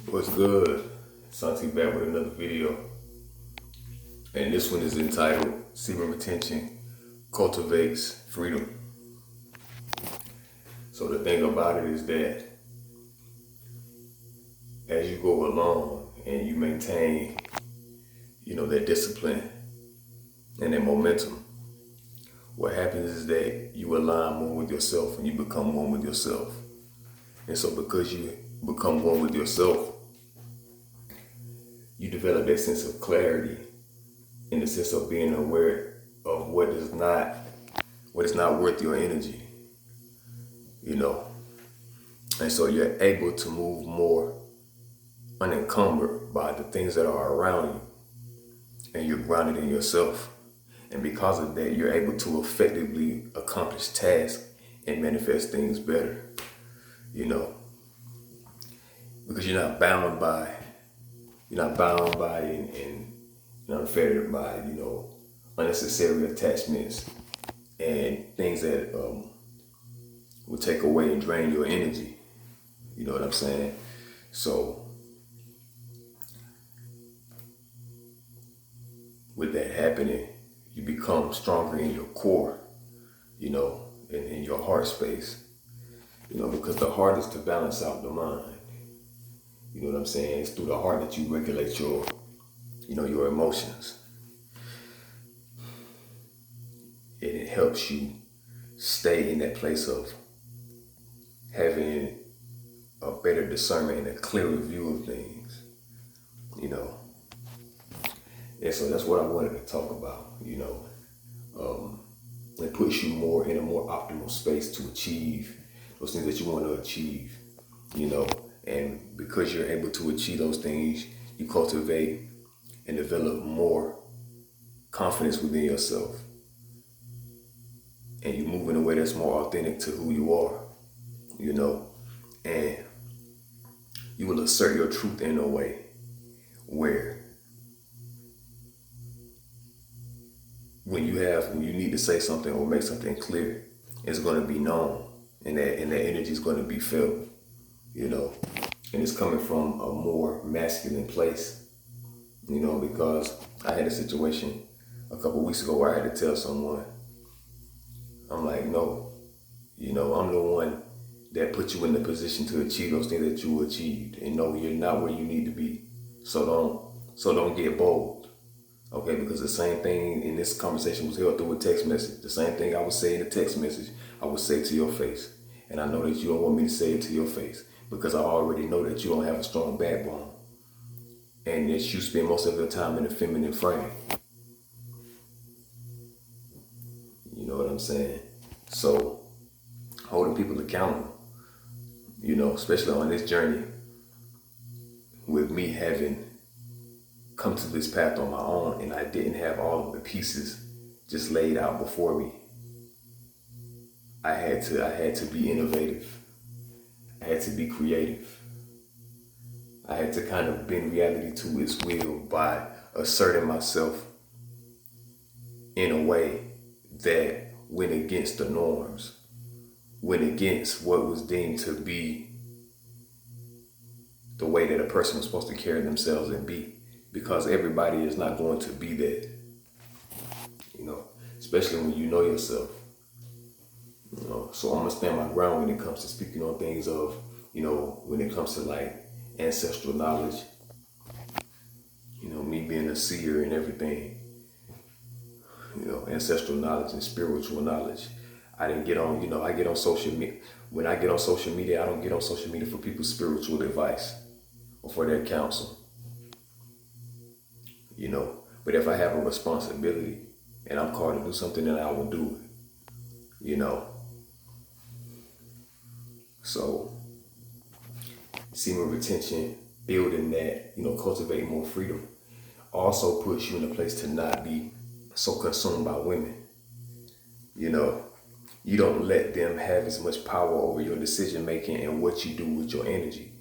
What's good? Santi back with another video. And this one is entitled Semen Retention Cultivates Freedom. So the thing about it is that as you go along and you maintain, that discipline and that momentum, what happens is that you align more with yourself and you become one with yourself. And so because you become one with yourself, you develop that sense of clarity in the sense of being aware of what is not worth your energy, you know. And so you're able to move more unencumbered by the things that are around you, and you're grounded in yourself. And because of that, you're able to effectively accomplish tasks and manifest things better, you know, because you're not bound by and unfettered by, unnecessary attachments and things that will take away and drain your energy. You know what I'm saying? So with that happening, you become stronger in your core, in your heart space, because the heart is to balance out the mind. You know what I'm saying? It's through the heart that you regulate your emotions. And it helps you stay in that place of having a better discernment and a clearer view of things, And so that's what I wanted to talk about, It puts you more in a more optimal space to achieve those things that you want to achieve, And because you're able to achieve those things, you cultivate and develop more confidence within yourself. And you move in a way that's more authentic to who you are, And you will assert your truth in a way where when you need to say something or make something clear, it's going to be known, and that energy is going to be felt, and it's coming from a more masculine place, because I had a situation a couple weeks ago where I had to tell someone, I'm like, no, I'm the one that put you in the position to achieve those things that you achieved, and no, you're not where you need to be. So don't get bold. Okay, because the same thing in this conversation was held through a text message. The same thing I would say in a text message, I would say to your face. And I know that you don't want me to say it to your face because I already know that you don't have a strong backbone. And that you spend most of your time in a feminine frame. You know what I'm saying? So, holding people accountable, especially on this journey with me having come to this path on my own, and I didn't have all of the pieces just laid out before me. I had to be innovative. I had to be creative. I had to kind of bend reality to its will by asserting myself in a way that went against the norms, went against what was deemed to be the way that a person was supposed to carry themselves and be. Because everybody is not going to be that, especially when you know yourself. So I'm gonna stand my ground when it comes to speaking on things of, when it comes to like ancestral knowledge, me being a seer and everything, ancestral knowledge and spiritual knowledge. I didn't get on, I get on social media. When I get on social media, I don't get on social media for people's spiritual advice or for their counsel. But if I have a responsibility and I'm called to do something, then I will do it, So, semen retention, building that, cultivating more freedom, also puts you in a place to not be so consumed by women. You don't let them have as much power over your decision making and what you do with your energy.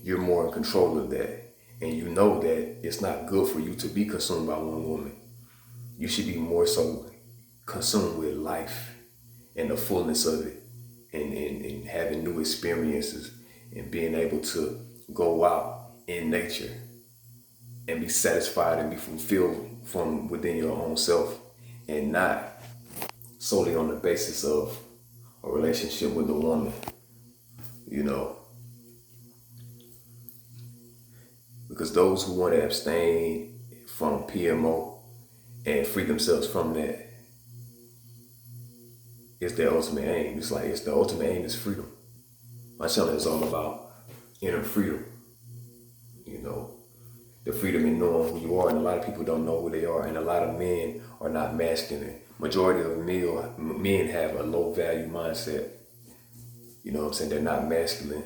You're more in control of that. And you know that it's not good for you to be consumed by one woman. You should be more so consumed with life and the fullness of it, and having new experiences and being able to go out in nature and be satisfied and be fulfilled from within your own self, and not solely on the basis of a relationship with a woman, you know. Because those who want to abstain from PMO and free themselves from that, it's their ultimate aim. It's the ultimate aim is freedom. My channel is all about inner freedom, you know, the freedom in knowing who you are. And a lot of people don't know who they are, and a lot of men are not masculine. Majority of men have a low value mindset. You know what I'm saying? They're not masculine.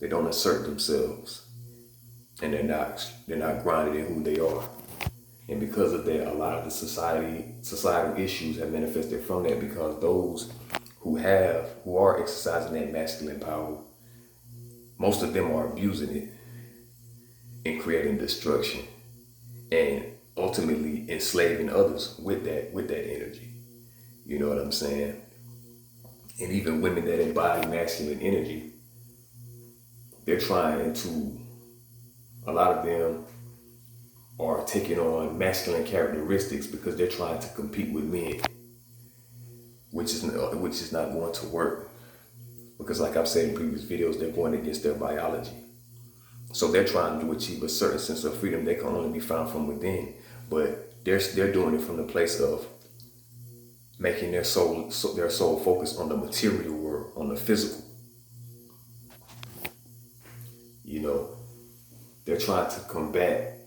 They don't assert themselves, and they're not grounded in who they are. And because of that, a lot of the societal issues have manifested from that, because those who are exercising that masculine power, most of them are abusing it and creating destruction and ultimately enslaving others with that energy. You know what I'm saying? And even women that embody masculine energy, they're trying to, a lot of them are taking on masculine characteristics because they're trying to compete with men, which is not going to work. Because like I've said in previous videos, they're going against their biology. So they're trying to achieve a certain sense of freedom that can only be found from within. But they're doing it from the place of making their soul focus on the material world, on the physical. You know, they're trying to combat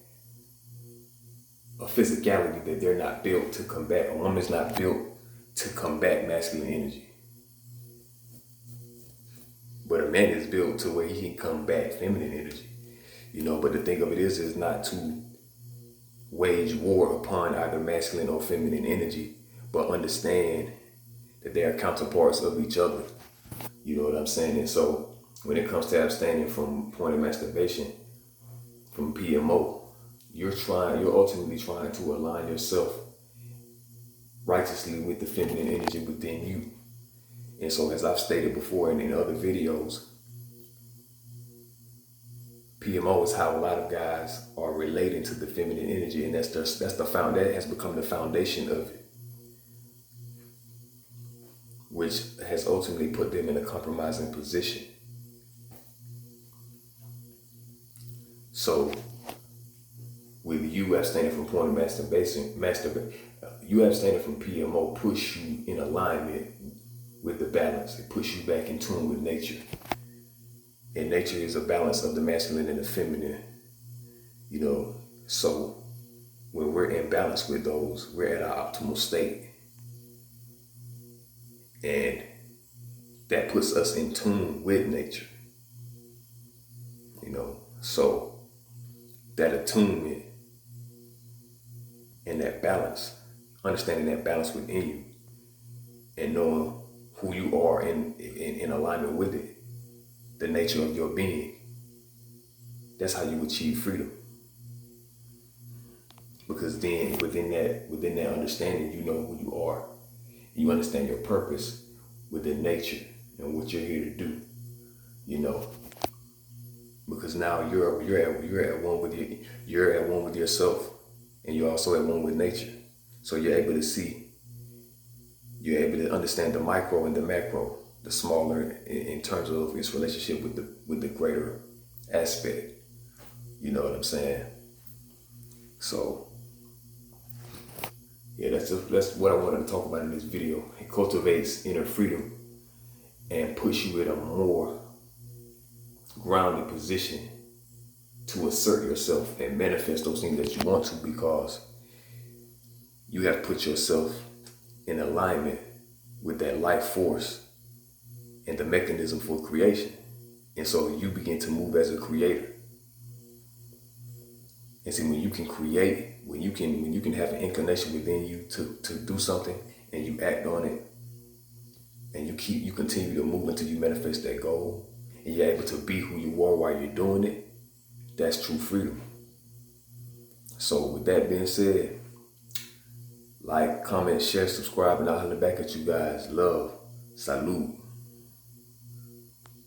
a physicality that they're not built to combat. A woman's not built to combat masculine energy. But a man is built to where he can combat feminine energy. You know, but the thing of it is not to wage war upon either masculine or feminine energy, but understand that they are counterparts of each other. You know what I'm saying? And so when it comes to abstaining from porn and masturbation, from PMO, you're ultimately trying to align yourself righteously with the feminine energy within you. And so, as I've stated before and in other videos, PMO is how a lot of guys are relating to the feminine energy, and that has become the foundation of it, which has ultimately put them in a compromising position. So, with you abstaining from porn and masturbation, you abstaining from PMO push you in alignment with the balance. It push you back in tune with nature. And nature is a balance of the masculine and the feminine. You know, so when we're in balance with those, we're at our optimal state. And that puts us in tune with nature. You know, so that attunement and that balance, understanding that balance within you and knowing who you are in alignment with it, the nature of your being, that's how you achieve freedom. Because then within that understanding, you know who you are. You understand your purpose within nature and what you're here to do, you know. Because now you're at one with yourself, and you're also at one with nature. So you're able to understand the micro and the macro, the smaller in terms of its relationship with the greater aspect. You know what I'm saying? So yeah, that's what I wanted to talk about in this video. It cultivates inner freedom and puts you in a more grounded position to assert yourself and manifest those things that you want to, because you have put yourself in alignment with that life force and the mechanism for creation. And so you begin to move as a creator. And see, when you can create, when you can have an inclination within you to do something, and you act on it, and you continue to move until you manifest that goal, and you're able to be who you are while you're doing it, that's true freedom. So with that being said, like, comment, share, subscribe, and I'll holler back at you guys. Love. Salute.